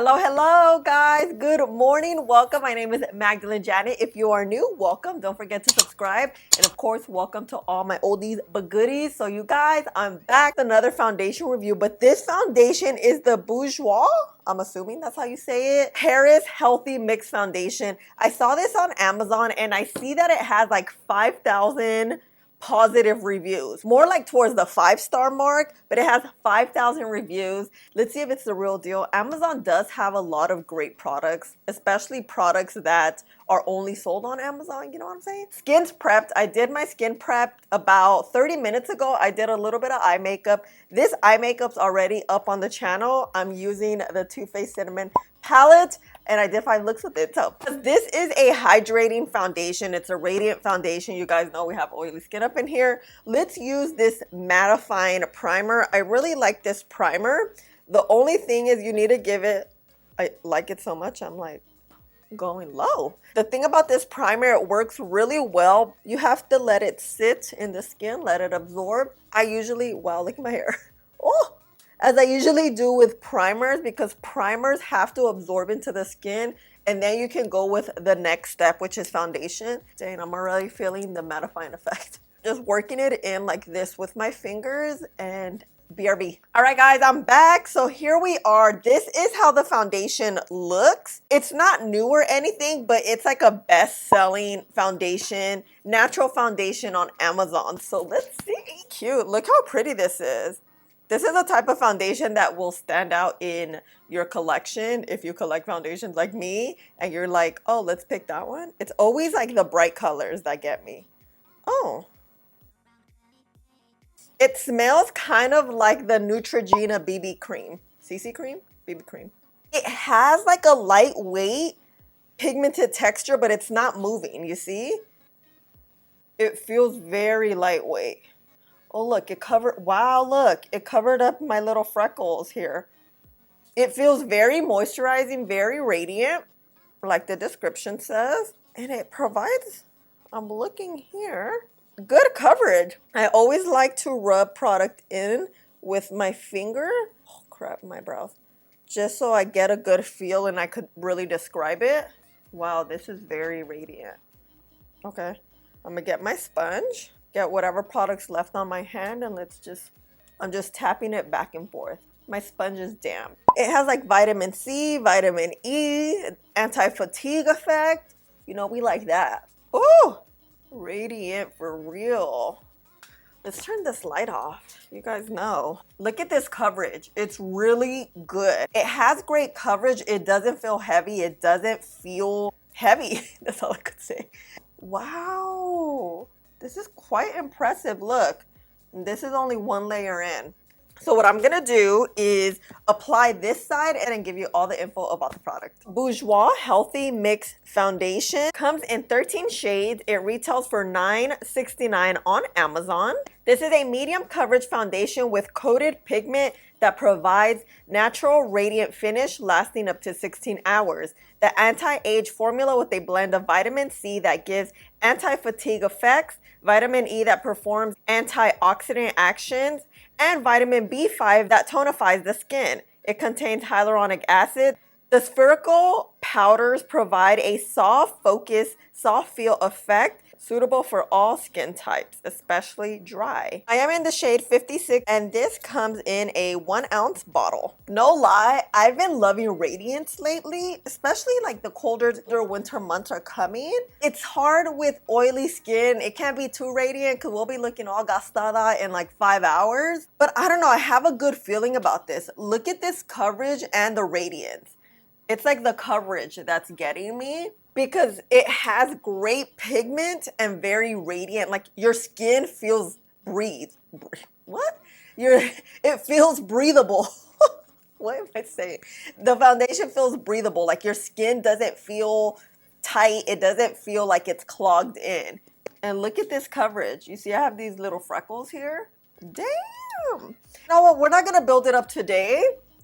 Hello guys, good morning, welcome. My name is MagdalineJanet. If you are new, welcome. Don't forget to subscribe, and of course welcome to all my oldies but goodies. So you guys, I'm back with another foundation review, but this foundation is the Bourjois, I'm assuming that's how you say it, Paris Healthy Mix Foundation. I saw this on Amazon and I see that it has like 5,000 positive reviews, more like towards the 5-star mark, but it has 5,000 reviews. Let's see if it's the real deal. Amazon does have a lot of great products, especially products that are only sold on Amazon, you know what I'm saying? Skin's prepped. I did my skin prep about 30 minutes ago. I did a little bit of eye makeup. This eye makeup's already up on the channel. I'm using the Too Faced Cinnamon palette and I did 5 looks with it. So this is a hydrating foundation. It's a radiant foundation. You guys know we have oily skin up in here. Let's use this mattifying primer. I really like this primer. The only thing is you need to give it, I like it so much, I'm like going low. The thing about this primer, it works really well. You have to let it sit in the skin, let it absorb. I usually, wow, look at my hair. Oh, as I usually do with primers, because primers have to absorb into the skin and then you can go with the next step, which is foundation. Dang, I'm already feeling the mattifying effect. Just working it in like this with my fingers and BRB. All right guys, I'm back. So here we are. This is how the foundation looks. It's not new or anything, but it's like a best-selling foundation, natural foundation on Amazon. So let's see. Cute. Look how pretty this is. This is a type of foundation that will stand out in your collection if you collect foundations like me and you're like, oh, let's pick that one. It's always like the bright colors that get me. Oh. It smells kind of like the Neutrogena BB cream. CC cream? BB cream. It has like a lightweight pigmented texture, but it's not moving, you see? It feels very lightweight. Oh, look, it covered, wow, look, it covered up my little freckles here. It feels very moisturizing, very radiant, like the description says. And it provides, I'm looking here, good coverage. I always like to rub product in with my finger. Oh, crap, my brows. Just so I get a good feel and I could really describe it. Wow, this is very radiant. Okay, I'm gonna get my sponge. Get whatever product's left on my hand and I'm just tapping it back and forth. My sponge is damp. It has like vitamin C, vitamin E, anti-fatigue effect. You know, we like that. Oh, radiant for real. Let's turn this light off. You guys know. Look at this coverage. It's really good. It has great coverage. It doesn't feel heavy. It doesn't feel heavy. That's all I could say. Wow. This is quite impressive. Look, this is only one layer in. So what I'm gonna do is apply this side and then give you all the info about the product. Bourjois Healthy Mix Foundation comes in 13 shades. It retails for $9.69 on Amazon. This is a medium coverage foundation with coated pigment that provides natural radiant finish lasting up to 16 hours. The anti-age formula with a blend of vitamin C that gives anti-fatigue effects, vitamin E that performs antioxidant actions, and vitamin B5 that tonifies the skin. It contains hyaluronic acid. The spherical powders provide a soft focus, soft feel effect suitable for all skin types, especially dry. I am in the shade 56 and this comes in a 1-ounce bottle. No lie, I've been loving radiance lately, especially like the colder winter months are coming. It's hard with oily skin. It can't be too radiant because we'll be looking all gastada in like 5 hours. But I don't know, I have a good feeling about this. Look at this coverage and the radiance. It's like the coverage that's getting me because it has great pigment and very radiant. Like your skin feels what? It feels breathable. What am I saying? The foundation feels breathable. Like your skin doesn't feel tight. It doesn't feel like it's clogged in. And look at this coverage. You see I have these little freckles here. Damn. You know what? We're not gonna build it up today.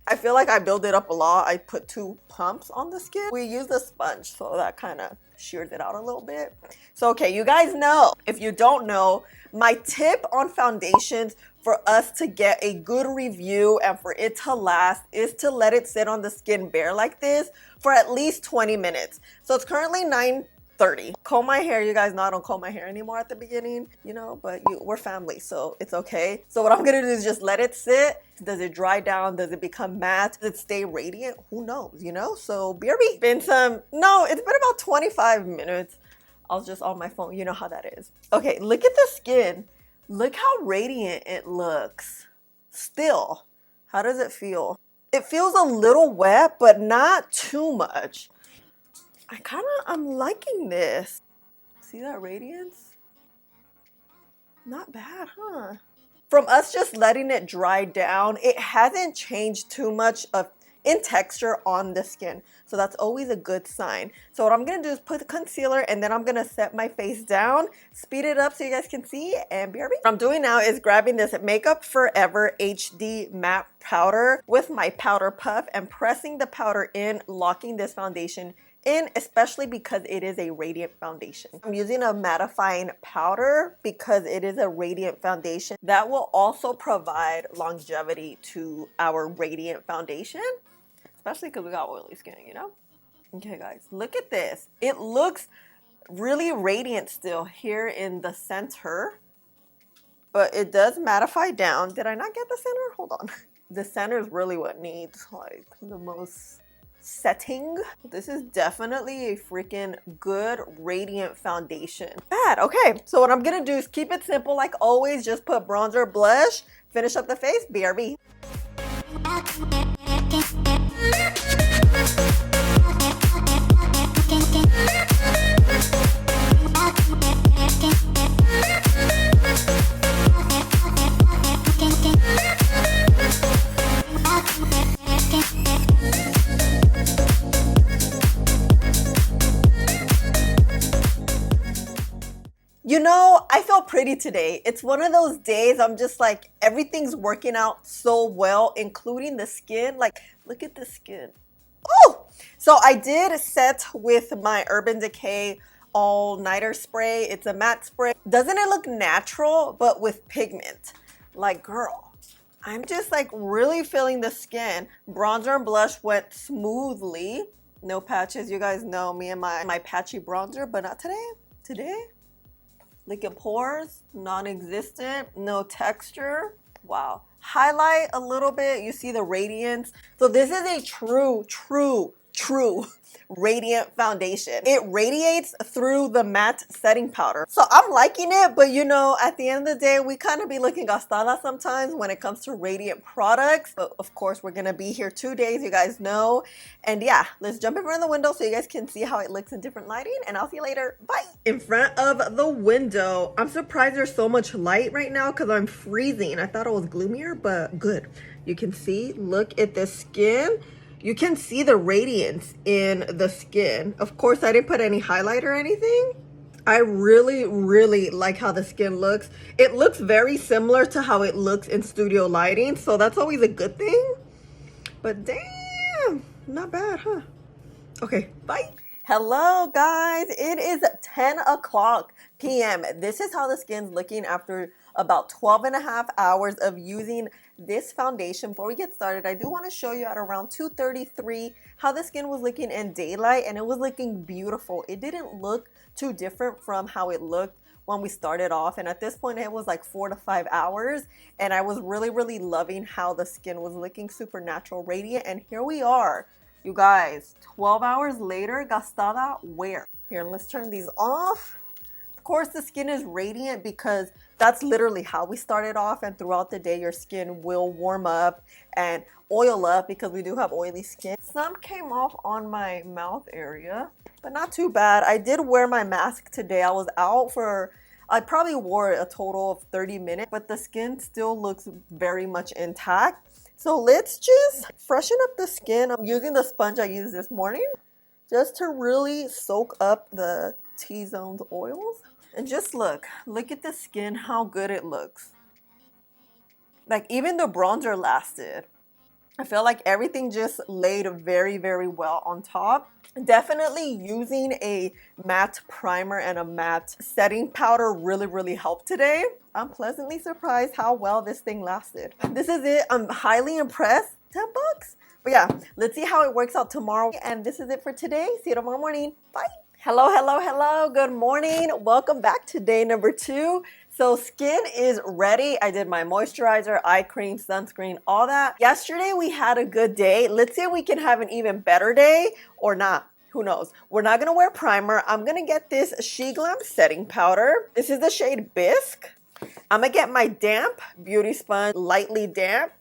I feel like I build it up a lot. I put 2 pumps on the skin. We use the sponge, so that kind of sheared it out a little bit. So, okay, you guys know, if you don't know, my tip on foundations for us to get a good review and for it to last is to let it sit on the skin bare like this for at least 20 minutes. So it's currently 9:30. Comb my hair. You guys know I don't comb my hair anymore at the beginning, you know, but we're family, so it's okay. So what I'm gonna do is just let it sit. Does it dry down? Does it become matte? Does it stay radiant? Who knows, you know? So BRB. It's been about 25 minutes. I was just on my phone. You know how that is. Okay, look at the skin. Look how radiant it looks. Still, how does it feel? It feels a little wet, but not too much. I'm liking this. See that radiance? Not bad, huh? From us just letting it dry down, it hasn't changed too much in texture on the skin. So that's always a good sign. So what I'm gonna do is put the concealer and then I'm gonna set my face down, speed it up so you guys can see, and BRB. What I'm doing now is grabbing this Makeup Forever HD matte powder with my powder puff and pressing the powder in, locking this foundation in, especially because it is a radiant foundation. I'm using a mattifying powder because it is a radiant foundation that will also provide longevity to our radiant foundation, especially because we got oily skin, you know? Okay guys, look at this. It looks really radiant still here in the center, but it does mattify down. Did I not get the center? Hold on. The center is really what needs like the most setting. This is definitely a freaking good radiant foundation. Bad. Okay, so what I'm gonna do is keep it simple like always. Just put bronzer, blush, finish up the face, BRB. You know, I feel pretty today. It's one of those days I'm just like, everything's working out so well, including the skin. Like, look at the skin. Oh! So I did set with my Urban Decay All-Nighter Spray. It's a matte spray. Doesn't it look natural, but with pigment? Like, girl, I'm just like really feeling the skin. Bronzer and blush went smoothly. No patches. You guys know me and my patchy bronzer, but not today. Today, liquid pores, non-existent, no texture. Wow. Highlight a little bit, you see the radiance. So this is a true radiant foundation. It radiates through the matte setting powder. So I'm liking it, but you know, at the end of the day, we kind of be looking gastada sometimes when it comes to radiant products. But of course, we're gonna be here 2 days, you guys know. And yeah, let's jump in front of the window so you guys can see how it looks in different lighting, and I'll see you later. Bye. In front of the window, I'm surprised there's so much light right now because I'm freezing. I thought it was gloomier, but good. You can see, look at the skin. You can see the radiance in the skin. Of course, I didn't put any highlight or anything. I really like how the skin looks. It looks very similar to how it looks in studio lighting, so that's always a good thing. But damn, not bad, huh? Okay, bye. Hello, guys. It is 10 o'clock p.m. This is how the skin's looking after about 12.5 hours of using this foundation. Before we get started, I do want to show you at around 2:33 how the skin was looking in daylight, and it was looking beautiful. It didn't look too different from how it looked when we started off, and at this point it was like 4 to 5 hours, and I was really loving how the skin was looking super natural, radiant. And here we are, you guys, 12 hours later. Gastada where? Here, let's turn these off. Of course, the skin is radiant because that's literally how we started off, and throughout the day your skin will warm up and oil up because we do have oily skin. Some came off on my mouth area, but not too bad. I did wear my mask today. I was out for, I probably wore a total of 30 minutes, but the skin still looks very much intact. So let's just freshen up the skin. I'm using the sponge I used this morning just to really soak up the T-zoned oils. And just look at the skin, how good it looks. Like even the bronzer lasted. I feel like everything just laid very, very well on top. Definitely using a matte primer and a matte setting powder really, really helped today. I'm pleasantly surprised how well this thing lasted. This is it. I'm highly impressed. 10 bucks. But yeah, let's see how it works out tomorrow. And this is it for today. See you tomorrow morning. Bye. Hello, hello, hello. Good morning. Welcome back to day number 2. So skin is ready. I did my moisturizer, eye cream, sunscreen, all that. Yesterday we had a good day. Let's see if we can have an even better day or not. Who knows? We're not gonna wear primer. I'm gonna get this She Glam setting powder. This is the shade Bisque. I'm gonna get my damp beauty sponge, lightly damp.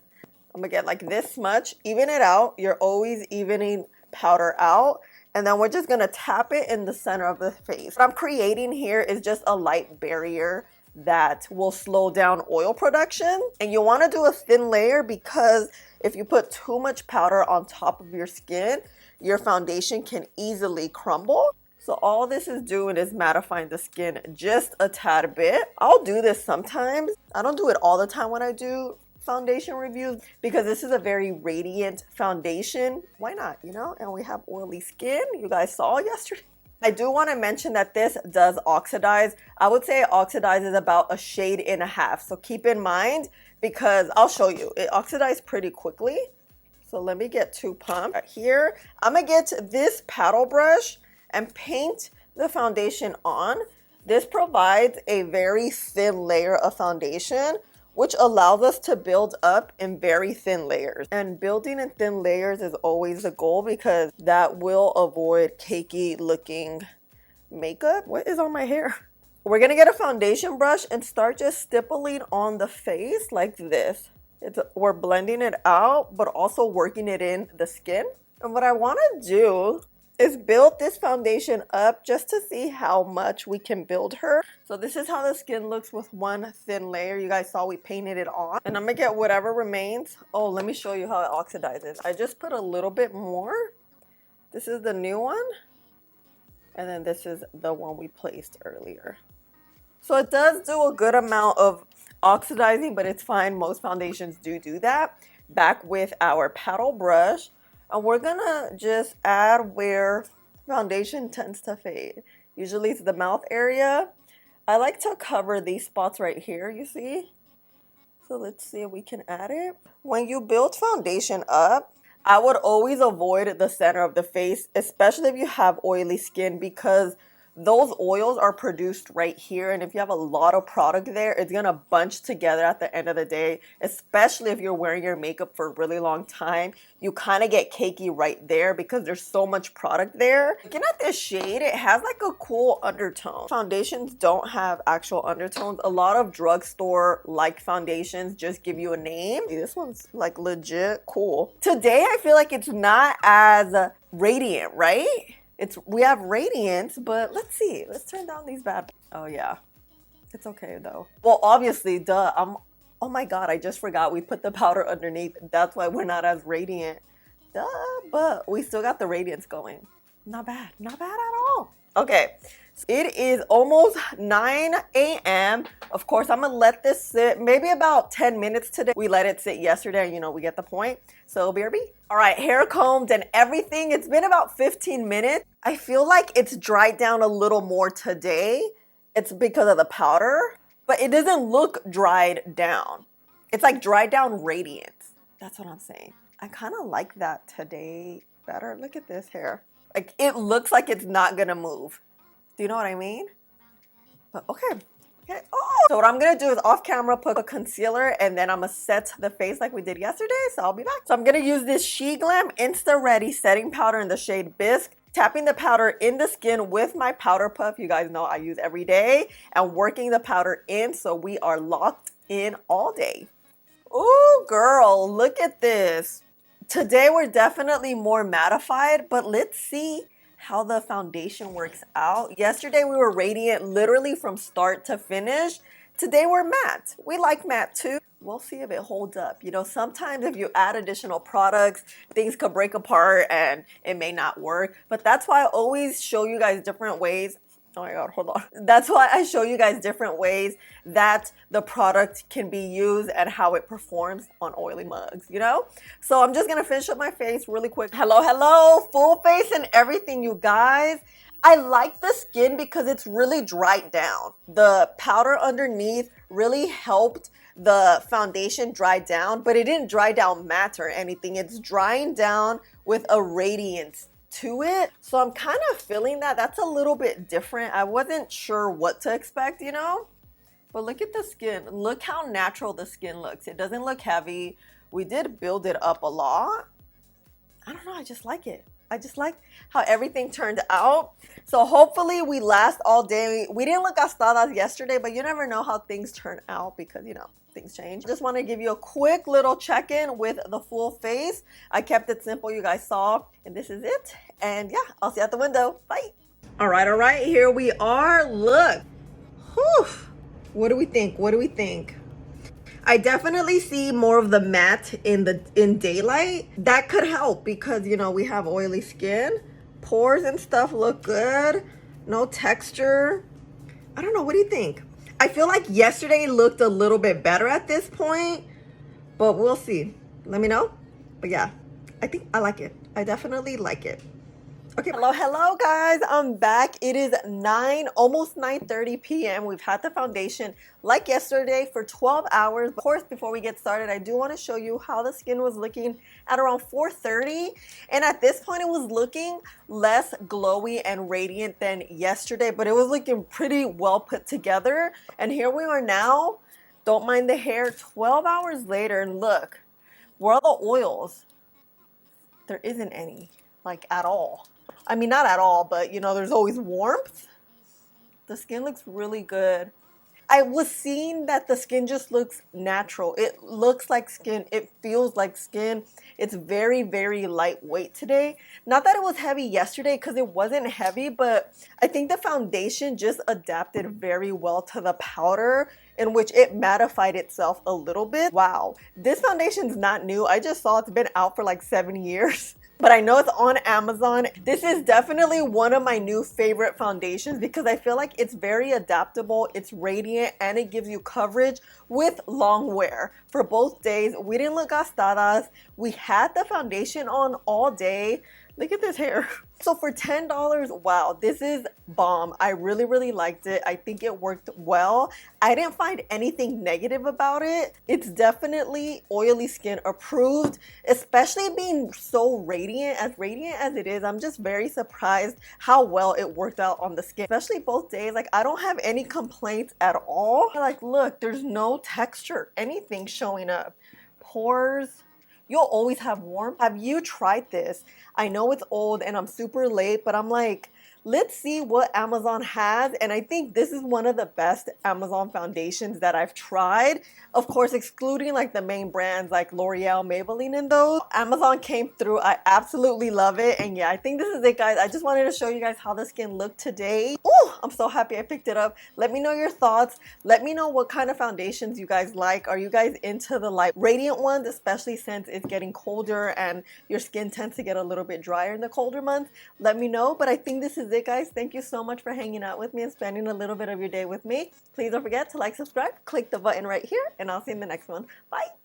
I'm gonna get like this much, even it out. You're always evening powder out. And then we're just gonna tap it in the center of the face. What I'm creating here is just a light barrier that will slow down oil production. And you wanna do a thin layer because if you put too much powder on top of your skin, your foundation can easily crumble. So all this is doing is mattifying the skin just a tad bit. I'll do this sometimes. I don't do it all the time when I do foundation reviews because this is a very radiant foundation. Why not, you know? And we have oily skin. You guys saw yesterday. I do want to mention that this does oxidize. I would say it oxidizes about a shade and a half. So keep in mind because I'll show you. It oxidizes pretty quickly. So let me get 2 pumps right here. I'm going to get this paddle brush and paint the foundation on. This provides a very thin layer of foundation, which allows us to build up in very thin layers. And building in thin layers is always the goal because that will avoid cakey looking makeup. What is on my hair? We're gonna get a foundation brush and start just stippling on the face like this. We're blending it out, but also working it in the skin. And what I wanna do is build this foundation up just to see how much we can build her. So this is how the skin looks with one thin layer. You guys saw we painted it on. And I'm gonna get whatever remains. Oh, let me show you how it oxidizes. I just put a little bit more. This is the new one. And then this is the one we placed earlier. So it does do a good amount of oxidizing, but it's fine. Most foundations do that. Back with our paddle brush. And we're gonna just add where foundation tends to fade. Usually it's the mouth area. I like to cover these spots right here, you see? So let's see if we can add it. When you build foundation up, I would always avoid the center of the face, especially if you have oily skin because those oils are produced right here, and if you have a lot of product there, it's gonna bunch together at the end of the day, especially if you're wearing your makeup for a really long time. You kind of get cakey right there because there's so much product there. Looking at this shade, it has like a cool undertone. Foundations don't have actual undertones. A lot of drugstore like foundations just give you a name. This one's like legit cool. Today, I feel like it's not as radiant, right? We have radiance, but let's see. Let's turn down these bad. Oh yeah, it's okay though. Well, obviously, duh. Oh my God, I just forgot we put the powder underneath. That's why we're not as radiant. Duh, but we still got the radiance going. Not bad at all. Okay, so it is almost 9 a.m. Of course, I'm gonna let this sit maybe about 10 minutes today. We let it sit yesterday, you know, we get the point. So BRB. All right, hair combed and everything. It's been about 15 minutes. I feel like it's dried down a little more today. It's because of the powder, but it doesn't look dried down. It's like dried down radiance. That's what I'm saying. I kind of like that today better. Look at this hair. Like it looks like it's not gonna move. Do you know what I mean? But okay. Okay. Oh. So what I'm gonna do is off camera put a concealer and then I'm gonna set the face like we did yesterday. So I'll be back. So I'm gonna use this She Glam Insta Ready setting powder in the shade Bisque. Tapping the powder in the skin with my powder puff. You guys know I use every day. And working the powder in so we are locked in all day. Ooh, girl, look at this. Today we're definitely more mattified, but let's see how the foundation works out. Yesterday we were radiant literally from start to finish. Today we're matte. We like matte too. We'll see if it holds up. You know, sometimes if you add additional products, things could break apart and it may not work. But that's why I always show you guys different ways Oh my God, hold on. That's why I show you guys different ways that the product can be used and how it performs on oily mugs, you know? So I'm just gonna finish up my face really quick. Hello, hello, full face and everything, you guys. I like the skin because it's really dried down. The powder underneath really helped the foundation dry down, but it didn't dry down matte or anything. It's drying down with a radiance to it. So I'm kind of feeling that. That's a little bit different. I wasn't sure what to expect, you know? But look at the skin. Look how natural the skin looks. It doesn't look heavy. We did build it up a lot. I don't know, I just like it. I just like how everything turned out. So hopefully we last all day. We didn't look gastadas yesterday, but you never know how things turn out because, you know, things change. Just want to give you a quick little check-in with the full face. I kept it simple, you guys saw, and this is it. And yeah, I'll see you at the window. Bye. All right, here we are. Look. Whew. What do we think? What do we think? I definitely see more of the matte in daylight. That could help because, you know, we have oily skin. Pores and stuff look good. No texture. I don't know. What do you think? I feel like yesterday looked a little bit better at this point, but we'll see. Let me know. But yeah, I think I like it. I definitely like it. Okay, hello guys, I'm back. It is almost 9:30 p.m. We've had the foundation like yesterday for 12 hours. Of course, before we get started, I do want to show you how the skin was looking at around 4:30. And at this point, it was looking less glowy and radiant than yesterday, but it was looking pretty well put together. And here we are now. Don't mind the hair. 12 hours later, and look, where are the oils? There isn't any, like at all. I mean, not at all, but you know, there's always warmth. The skin looks really good. I was seeing that the skin just looks natural. It looks like skin. It feels like skin. It's very, very lightweight today. Not that it was heavy yesterday because it wasn't heavy, but I think the foundation just adapted very well to the powder in which it mattified itself a little bit. Wow. This foundation's not new. I just saw it's been out for like 7 years. But I know it's on Amazon. This is definitely one of my new favorite foundations because I feel like it's very adaptable, it's radiant, and it gives you coverage with long wear for both days. We didn't look gastadas. We had the foundation on all day. Look at this hair. So for $10, wow, this is bomb. I really, really liked it. I think it worked well. I didn't find anything negative about it. It's definitely oily skin approved, especially being so radiant as it is. I'm just very surprised how well it worked out on the skin, especially both days. Like, I don't have any complaints at all. Like, look, there's no texture, anything showing up. Pores. You'll always have warmth. Have you tried this? I know it's old and I'm super late, but I'm like, let's see what Amazon has. And I think this is one of the best Amazon foundations that I've tried. Of course, excluding like the main brands like L'Oreal, Maybelline, and those. Amazon came through. I absolutely love it. And yeah, I think this is it, guys. I just wanted to show you guys how the skin looked today. Oh, I'm so happy I picked it up. Let me know your thoughts. Let me know what kind of foundations you guys like. Are you guys into the light radiant ones, especially since it's getting colder and your skin tends to get a little bit drier in the colder months? Let me know. But I think this is it, guys. Thank you so much for hanging out with me and spending a little bit of your day with me. Please don't forget to like, subscribe, click the button right here, and I'll see you in the next one. Bye.